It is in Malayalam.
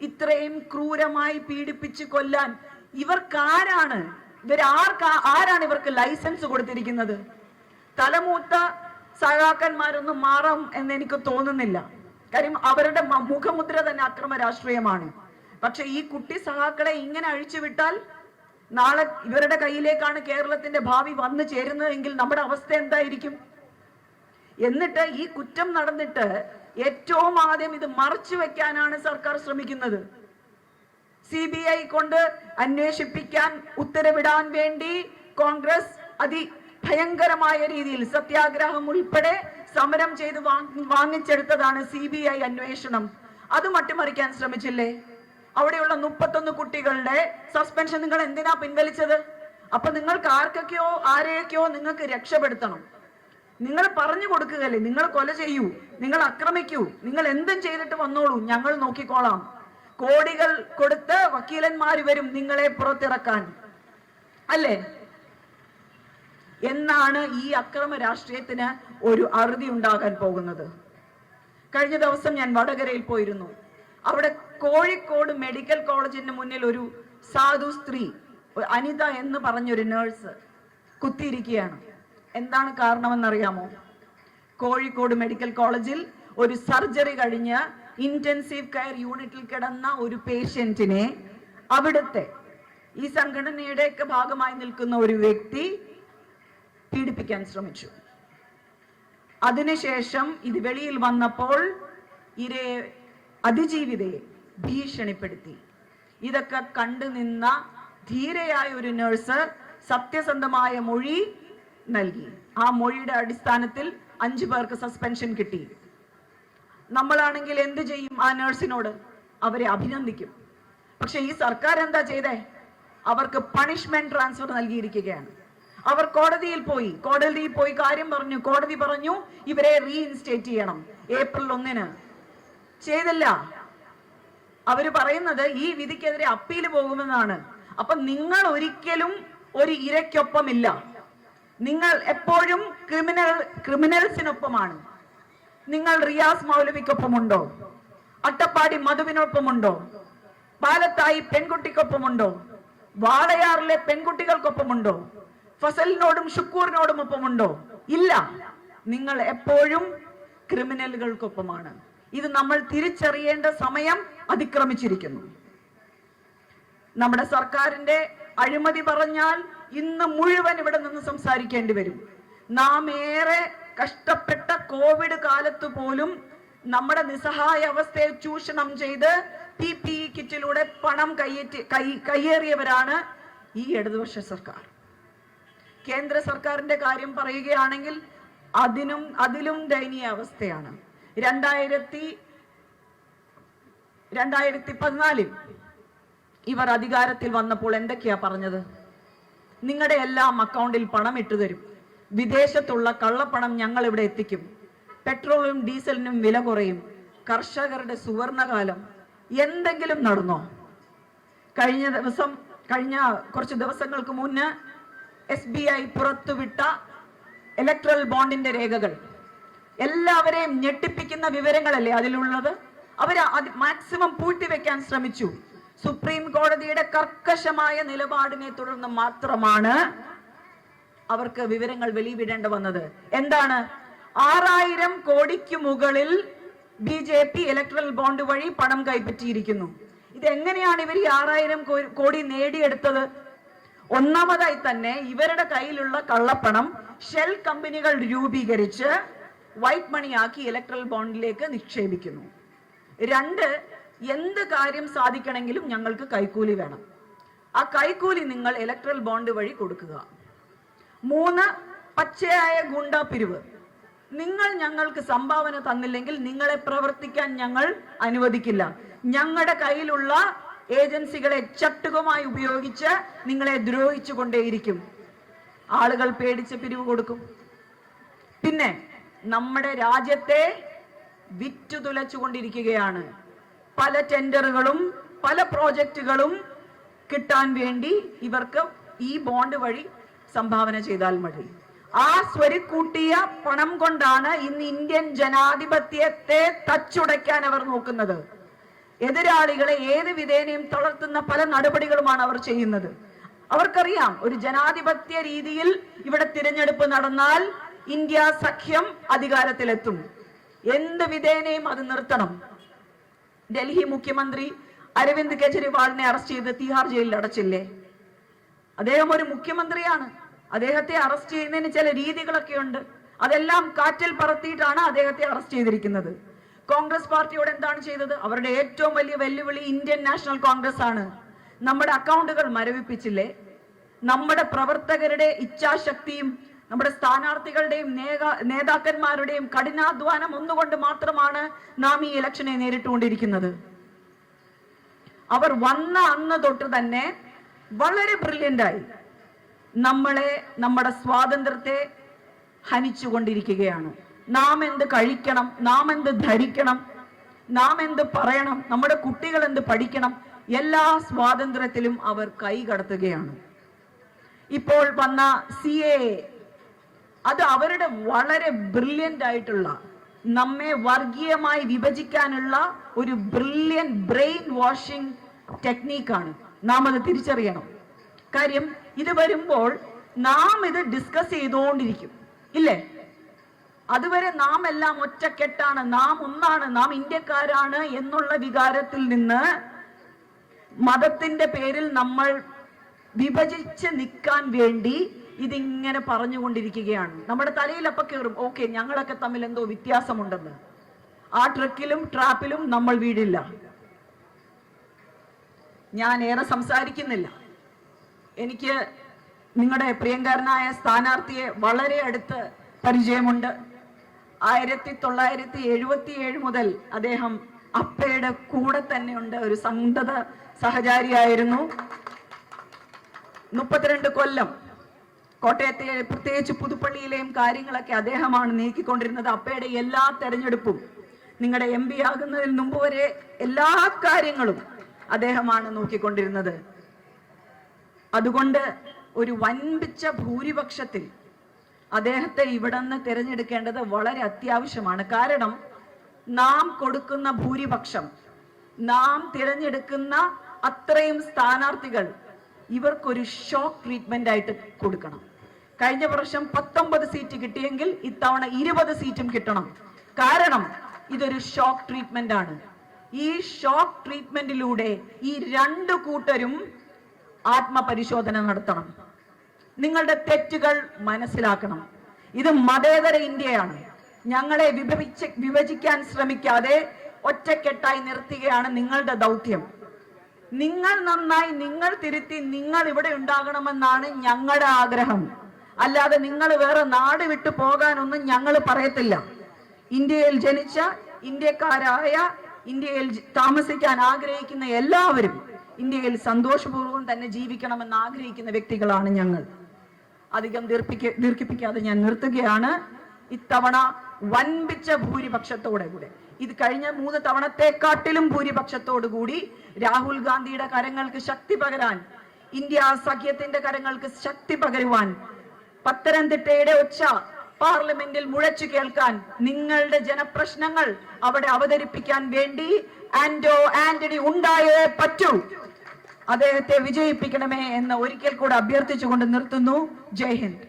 ഇത്രയും ക്രൂരമായി പീഡിപ്പിച്ച് കൊല്ലാൻ ഇവർക്കാരാണ് ആരാണ് ഇവർക്ക് ലൈസൻസ് കൊടുത്തിരിക്കുന്നത്? തലമൂത്ത സഖാക്കന്മാരൊന്നും മാറും എന്ന് എനിക്ക് തോന്നുന്നില്ല. കാര്യം അവരുടെ മുഖമുദ്ര തന്നെ അക്രമ രാഷ്ട്രീയമാണ്. പക്ഷെ ഈ കുട്ടി സഖാക്കളെ ഇങ്ങനെ അഴിച്ചുവിട്ടാൽ നാളെ ഇവരുടെ കയ്യിലേക്കാണ് കേരളത്തിന്റെ ഭാവി വന്നു ചേരുന്നതെങ്കിൽ നമ്മുടെ അവസ്ഥ എന്തായിരിക്കും? എന്നിട്ട് ഈ കുറ്റം നടന്നിട്ട് ഏറ്റവും ആദ്യം ഇത് മറച്ചു വെക്കാനാണ് സർക്കാർ ശ്രമിക്കുന്നത്. CBI കൊണ്ട് അന്വേഷിപ്പിക്കാൻ ഉത്തരവിടാൻ വേണ്ടി കോൺഗ്രസ് ഭയങ്കരമായ രീതിയിൽ സത്യാഗ്രഹം ഉൾപ്പെടെ സമരം ചെയ്ത് വാങ്ങിച്ചെടുത്തതാണ് CBI അന്വേഷണം. അത് മട്ടിമറിക്കാൻ ശ്രമിച്ചില്ലേ? അവിടെയുള്ള 31 കുട്ടികളുടെ സസ്പെൻഷൻ നിങ്ങൾ എന്തിനാ പിൻവലിച്ചത്? അപ്പൊ നിങ്ങൾക്ക് ആരെയൊക്കെയോ നിങ്ങൾക്ക് രക്ഷപ്പെടുത്തണം. നിങ്ങൾ പറഞ്ഞു കൊടുക്കുകയല്ലേ, നിങ്ങൾ കൊല ചെയ്യൂ, നിങ്ങൾ ആക്രമിക്കൂ, നിങ്ങൾ എന്തും ചെയ്തിട്ട് വന്നോളൂ, ഞങ്ങൾ നോക്കിക്കോളാം. കോടികൾ കൊടുത്ത് വക്കീലന്മാർ വരും നിങ്ങളെ പുറത്തിറക്കാൻ, അല്ലേ? എന്നാണ് ഈ അക്രമ രാഷ്ട്രീയത്തിന് ഒരു അറുതി ഉണ്ടാകാൻ പോകുന്നത്. കഴിഞ്ഞ ദിവസം ഞാൻ വടകരയിൽ പോയിരുന്നു. അവിടെ കോഴിക്കോട് മെഡിക്കൽ കോളേജിന് മുന്നിൽ ഒരു സാധു സ്ത്രീ, അനിത എന്ന് പറഞ്ഞൊരു നേഴ്സ് കുത്തിയിരിക്കുകയാണ്. എന്താണ് കാരണമെന്നറിയാമോ? കോഴിക്കോട് മെഡിക്കൽ കോളേജിൽ ഒരു സർജറി കഴിഞ്ഞ് ഇന്റൻസീവ് കെയർ യൂണിറ്റിൽ കിടന്ന ഒരു പേഷ്യന്റിനെ അവിടുത്തെ ഈ സംഘടനയുടെ ഒക്കെ ഭാഗമായി നിൽക്കുന്ന ഒരു വ്യക്തി പീഡിപ്പിക്കാൻ ശ്രമിച്ചു. അതിനുശേഷം ഇത് വെളിയിൽ വന്നപ്പോൾ അതിജീവിതയെ ഭീഷണിപ്പെടുത്തി. ഇതൊക്കെ കണ്ടു നിന്ന ധീരയായ ഒരു നഴ്സ് സത്യസന്ധമായ മൊഴി നൽകി. ആ മൊഴിയുടെ അടിസ്ഥാനത്തിൽ 5 പേർക്ക് സസ്പെൻഷൻ കിട്ടി. നമ്മളാണെങ്കിൽ എന്ത് ചെയ്യും? ആ നഴ്സിനോട് അവരെ അഭിനന്ദിക്കും. പക്ഷെ ഈ സർക്കാർ എന്താ ചെയ്തേ? അവർക്ക് പണിഷ്മെന്റ് ട്രാൻസ്ഫർ നൽകിയിരിക്കുകയാണ്. അവർ കോടതിയിൽ പോയി കാര്യം പറഞ്ഞു. കോടതി പറഞ്ഞു ഇവരെ റീഇൻസ്റ്റേറ്റ് ചെയ്യണം ഏപ്രിൽ 1-ന്. ചെയ്തില്ല. അവര് പറയുന്നത് ഈ വിധിക്കെതിരെ അപ്പീൽ പോകുമെന്നാണ്. അപ്പൊ നിങ്ങൾ ഒരിക്കലും ഒരു ഇരയ്ക്കൊപ്പമില്ല. നിങ്ങൾ എപ്പോഴും ക്രിമിനൽസിനൊപ്പമാണ്. നിങ്ങൾ റിയാസ് മൗലവിക്കൊപ്പമുണ്ടോ? അട്ടപ്പാടി മധുവിനൊപ്പമുണ്ടോ? പാലത്തായി പെൺകുട്ടിക്കൊപ്പമുണ്ടോ? വാളയാറിലെ പെൺകുട്ടികൾക്കൊപ്പമുണ്ടോ? ഫസലിനോടും ഷുക്കൂറിനോടും ഒപ്പമുണ്ടോ? ഇല്ല. നിങ്ങൾ എപ്പോഴും ക്രിമിനലുകൾക്കൊപ്പമാണ്. ഇത് നമ്മൾ തിരിച്ചറിയേണ്ട സമയം അതിക്രമിച്ചിരിക്കുന്നു. നമ്മുടെ സർക്കാരിന്റെ അഴിമതി പറഞ്ഞാൽ ഇന്ന് മുഴുവൻ ഇവിടെ നിന്ന് സംസാരിക്കേണ്ടി വരും. നാം ഏറെ കഷ്ടപ്പെട്ട കോവിഡ് കാലത്ത് പോലും നമ്മുടെ നിസ്സഹായ അവസ്ഥയെ ചൂഷണം ചെയ്ത് PPE കിറ്റിലൂടെ പണം കയ്യേറിയവരാണ് ഈ ഇടതുപക്ഷ സർക്കാർ. കേന്ദ്ര സർക്കാരിന്റെ കാര്യം പറയുകയാണെങ്കിൽ അതിലും ദയനീയ അവസ്ഥയാണ്. 2014 ഇവർ അധികാരത്തിൽ വന്നപ്പോൾ എന്തൊക്കെയാ പറഞ്ഞത്? നിങ്ങളുടെ എല്ലാം അക്കൗണ്ടിൽ പണം ഇട്ടുതരും, വിദേശത്തുള്ള കള്ളപ്പണം ഞങ്ങൾ ഇവിടെ എത്തിക്കും, പെട്രോളിനും ഡീസലിനും വില കുറയും, കർഷകരുടെ സുവർണകാലം. എന്തെങ്കിലും നടന്നോ? കഴിഞ്ഞ കുറച്ച് ദിവസങ്ങൾക്ക് മുന്നേ SBI പുറത്തുവിട്ട ഇലക്ട്രൽ ബോണ്ടിന്റെ രേഖകൾ എല്ലാവരെയും ഞെട്ടിപ്പിക്കുന്ന വിവരങ്ങളല്ലേ അതിലുള്ളത്? അവർ മാക്സിമം പൂഴ്ത്തിവെക്കാൻ ശ്രമിച്ചു. സുപ്രീം കോടതിയുടെ കർക്കശമായ നിലപാടിനെ തുടർന്ന് മാത്രമാണ് അവർക്ക് വിവരങ്ങൾ വെളിവിടേണ്ടി വന്നത്. എന്താണ്? 6000 കോടിക്ക് മുകളിൽ BJP ഇലക്ട്രൽ ബോണ്ട് വഴി പണം കൈപ്പറ്റിയിരിക്കുന്നു. ഇതെങ്ങനെയാണ് ഇവർ 6000 കോടി നേടിയെടുത്തത്? ഒന്നാമതായി തന്നെ ഇവരുടെ കയ്യിലുള്ള കള്ളപ്പണം ഷെൽ കമ്പനികൾ രൂപീകരിച്ച് വൈറ്റ് മണിയാക്കി ഇലക്ട്രൽ ബോണ്ടിലേക്ക് നിക്ഷേപിക്കുന്നു. 2, എന്ത് കാര്യം സാധിക്കണമെങ്കിലും ഞങ്ങൾക്ക് കൈക്കൂലി വേണം. ആ കൈക്കൂലി നിങ്ങൾ ഇലക്ട്രൽ ബോണ്ട് വഴി കൊടുക്കുക. 3, പച്ചയായ ഗുണ്ടാ പിരിവ്. നിങ്ങൾ ഞങ്ങൾക്ക് സംഭാവന തന്നില്ലെങ്കിൽ നിങ്ങളെ പ്രവർത്തിക്കാൻ ഞങ്ങൾ അനുവദിക്കില്ല. ഞങ്ങളുടെ കയ്യിലുള്ള ഏജൻസികളെ ചട്ടുകമായി ഉപയോഗിച്ച് നിങ്ങളെ ദ്രോഹിച്ചു കൊണ്ടേയിരിക്കും. ആളുകൾ പേടിച്ച് പിരിവ് കൊടുക്കും. പിന്നെ നമ്മുടെ രാജ്യത്തെ വിറ്റുതുലച്ചുകൊണ്ടിരിക്കുകയാണ്. പല ടെൻഡറുകളും പല പ്രോജക്റ്റുകളും കിട്ടാൻ വേണ്ടി ഇവർക്ക് ഈ ബോണ്ട് വഴി സംഭാവന ചെയ്താൽ മതി. ആ സ്വരുക്കൂട്ടിയ പണം കൊണ്ടാണ് ഇന്ന് ഇന്ത്യൻ ജനാധിപത്യത്തെ തച്ചുടയ്ക്കാൻ അവർ നോക്കുന്നത്. എതിരാളികളെ ഏത് വിധേനയും തളർത്തുന്ന പല നടപടികളുമാണ് അവർ ചെയ്യുന്നത്. അവർക്കറിയാം ഒരു ജനാധിപത്യ രീതിയിൽ ഇവിടെ തിരഞ്ഞെടുപ്പ് നടന്നാൽ ഇന്ത്യ സഖ്യം അധികാരത്തിലെത്തും. എന്ത് വിധേനയും അത് നിർത്തണം. ഡൽഹി മുഖ്യമന്ത്രി അരവിന്ദ് കെജ്രിവാളിനെ അറസ്റ്റ് ചെയ്ത് തിഹാർ ജയിലിൽ അടച്ചില്ലേ? അദ്ദേഹം ഒരു മുഖ്യമന്ത്രിയാണ്. അദ്ദേഹത്തെ അറസ്റ്റ് ചെയ്യുന്നതിന് ചില രീതികളൊക്കെ ഉണ്ട്. അതെല്ലാം കാറ്റിൽ പറത്തിയിട്ടാണ് അദ്ദേഹത്തെ അറസ്റ്റ് ചെയ്തിരിക്കുന്നത്. കോൺഗ്രസ് പാർട്ടിയോട് എന്താണ് ചെയ്തത്? അവരുടെ ഏറ്റവും വലിയ വെല്ലുവിളി ഇന്ത്യൻ നാഷണൽ കോൺഗ്രസ് ആണ്. നമ്മുടെ അക്കൗണ്ടുകൾ മരവിപ്പിച്ചില്ലേ? നമ്മുടെ പ്രവർത്തകരുടെ ഇച്ഛാശക്തിയും നമ്മുടെ സ്ഥാനാർത്ഥികളുടെയും നേതാക്കന്മാരുടെയും കഠിനാധ്വാനം ഒന്നുകൊണ്ട് മാത്രമാണ് നാം ഈ ഇലക്ഷനെ നേരിട്ടുകൊണ്ടിരിക്കുന്നത്. അവർ വന്ന അന്ന് തൊട്ട് തന്നെ വളരെ ബ്രില്യൻ്റായി നമ്മളെ, നമ്മുടെ സ്വാതന്ത്ര്യത്തെ ഹനിച്ചുകൊണ്ടിരിക്കുകയാണ്. നാം എന്ത് കഴിക്കണം, നാം എന്ത് ധരിക്കണം, നാം എന്ത് പറയണം, നമ്മുടെ കുട്ടികൾ എന്ത് പഠിക്കണം, എല്ലാ സ്വാതന്ത്ര്യത്തിലും അവർ കൈ കടത്തുകയാണ്. ഇപ്പോൾ വന്ന CAA അത് അവരുടെ വളരെ ബ്രില്യൻ്റ് ആയിട്ടുള്ള, നമ്മെ വർഗീയമായി വിഭജിക്കാനുള്ള ഒരു ബ്രില്യൻ്റ് ബ്രെയിൻ വാഷിംഗ് ടെക്നീക്കാണ്. നാം അത് തിരിച്ചറിയണം. കാര്യം ഇത് വരുമ്പോൾ നാം ഇത് ഡിസ്കസ് ചെയ്തുകൊണ്ടിരിക്കും, ഇല്ലേ? അതുവരെ നാം എല്ലാം ഒറ്റക്കെട്ടാണ്, നാം ഒന്നാണ്, നാം ഇന്ത്യക്കാരാണ് എന്നുള്ള വികാരത്തിൽ നിന്ന് മതത്തിന്റെ പേരിൽ നമ്മൾ വിഭജിച്ച് നിൽക്കാൻ വേണ്ടി ഇതിങ്ങനെ പറഞ്ഞുകൊണ്ടിരിക്കുകയാണ്. നമ്മുടെ തലയിൽ അപ്പൊ കയറും, ഓക്കെ ഞങ്ങളൊക്കെ തമ്മിൽ എന്തോ വ്യത്യാസമുണ്ടെന്ന്. ആ ട്രിക്കിലും ട്രാപ്പിലും നമ്മൾ വീടില്ല. ഞാൻ ഏറെ സംസാരിക്കുന്നില്ല. എനിക്ക് നിങ്ങളുടെ പ്രിയങ്കരനായ സ്ഥാനാർത്ഥിയെ വളരെ അടുത്ത് പരിചയമുണ്ട്. 1977 മുതൽ അദ്ദേഹം അപ്പയുടെ കൂടെ തന്നെയുണ്ട്. ഒരു സന്തത സഹചാരിയായിരുന്നു. 32 കൊല്ലം കോട്ടയത്തെ, പ്രത്യേകിച്ച് പുതുപ്പള്ളിയിലെയും കാര്യങ്ങളൊക്കെ അദ്ദേഹമാണ് നീക്കിക്കൊണ്ടിരുന്നത്. അപ്പയുടെ എല്ലാ തെരഞ്ഞെടുപ്പും, നിങ്ങളുടെ MP ആകുന്നതിന് മുമ്പ് വരെ എല്ലാ കാര്യങ്ങളും അദ്ദേഹമാണ് നോക്കിക്കൊണ്ടിരുന്നത്. അതുകൊണ്ട് ഒരു വൻപിച്ച ഭൂരിപക്ഷത്തിൽ അദ്ദേഹത്തെ ഇവിടെ നിന്ന് തിരഞ്ഞെടുക്കേണ്ടത് വളരെ അത്യാവശ്യമാണ്. കാരണം നാം കൊടുക്കുന്ന ഭൂരിപക്ഷം, നാം തിരഞ്ഞെടുക്കുന്ന അത്രയും സ്ഥാനാർത്ഥികൾ ഇവർക്കൊരു ഷോക്ക് ട്രീറ്റ്മെന്റ് ആയിട്ട് കൊടുക്കണം. കഴിഞ്ഞ വർഷം 19 സീറ്റ് കിട്ടിയെങ്കിൽ ഇത്തവണ 20 സീറ്റും കിട്ടണം. കാരണം ഇതൊരു ഷോക്ക് ട്രീറ്റ്മെന്റ് ആണ്. ഈ ഷോക്ക് ട്രീറ്റ്മെന്റിലൂടെ ഈ രണ്ടു കൂട്ടരും ആത്മപരിശോധന നടത്തണം. നിങ്ങളുടെ തെറ്റുകൾ മനസ്സിലാക്കണം. ഇത് മതേതര ഇന്ത്യയാണ്. ഞങ്ങളെ വിഭജിക്കാൻ ശ്രമിക്കാതെ ഒറ്റക്കെട്ടായി നിർത്തുകയാണ് നിങ്ങളുടെ ദൗത്യം. നിങ്ങൾ നന്നായി, നിങ്ങൾ തിരുത്തി, നിങ്ങൾ ഇവിടെ ഉണ്ടാകണമെന്നാണ് ഞങ്ങളുടെ ആഗ്രഹം. അല്ലാതെ നിങ്ങൾ വേറെ നാട് വിട്ടു പോകാനൊന്നും ഞങ്ങൾ പറയത്തില്ല. ഇന്ത്യയിൽ ജനിച്ച, ഇന്ത്യക്കാരായ, ഇന്ത്യയിൽ താമസിക്കാൻ ആഗ്രഹിക്കുന്ന എല്ലാവരും ഇന്ത്യയിൽ സന്തോഷപൂർവ്വം തന്നെ ജീവിക്കണമെന്ന് ആഗ്രഹിക്കുന്ന വ്യക്തികളാണ് ഞങ്ങൾ. അധികം ദീർഘിപ്പിക്കാതെ ഞാൻ നിർത്തുകയാണ്. ഇത്തവണ വൻപിച്ച ഭൂരിപക്ഷത്തോടെ കൂടെ, ഇത് കഴിഞ്ഞ 3 തവണത്തെക്കാട്ടിലും ഭൂരിപക്ഷത്തോടു കൂടി രാഹുൽ ഗാന്ധിയുടെ കരങ്ങൾക്ക് ശക്തി പകരാൻ, ഇന്ത്യ സഖ്യത്തിന്റെ കരങ്ങൾക്ക് ശക്തി പകരുവാൻ, പത്തനംതിട്ടയുടെ ഒച്ച പാർലമെന്റിൽ മുഴച്ചു കേൾക്കാൻ, നിങ്ങളുടെ ജനപ്രശ്നങ്ങൾ അവിടെ അവതരിപ്പിക്കാൻ വേണ്ടി ആന്റണി ഉണ്ടായേ പറ്റൂ. അദ്ദേഹത്തെ വിജയിപ്പിക്കണമേ എന്ന് ഒരിക്കൽ കൂടെ അഭ്യർത്ഥിച്ചുകൊണ്ട് നിർത്തുന്നു. ജയ് ഹിന്ദ്.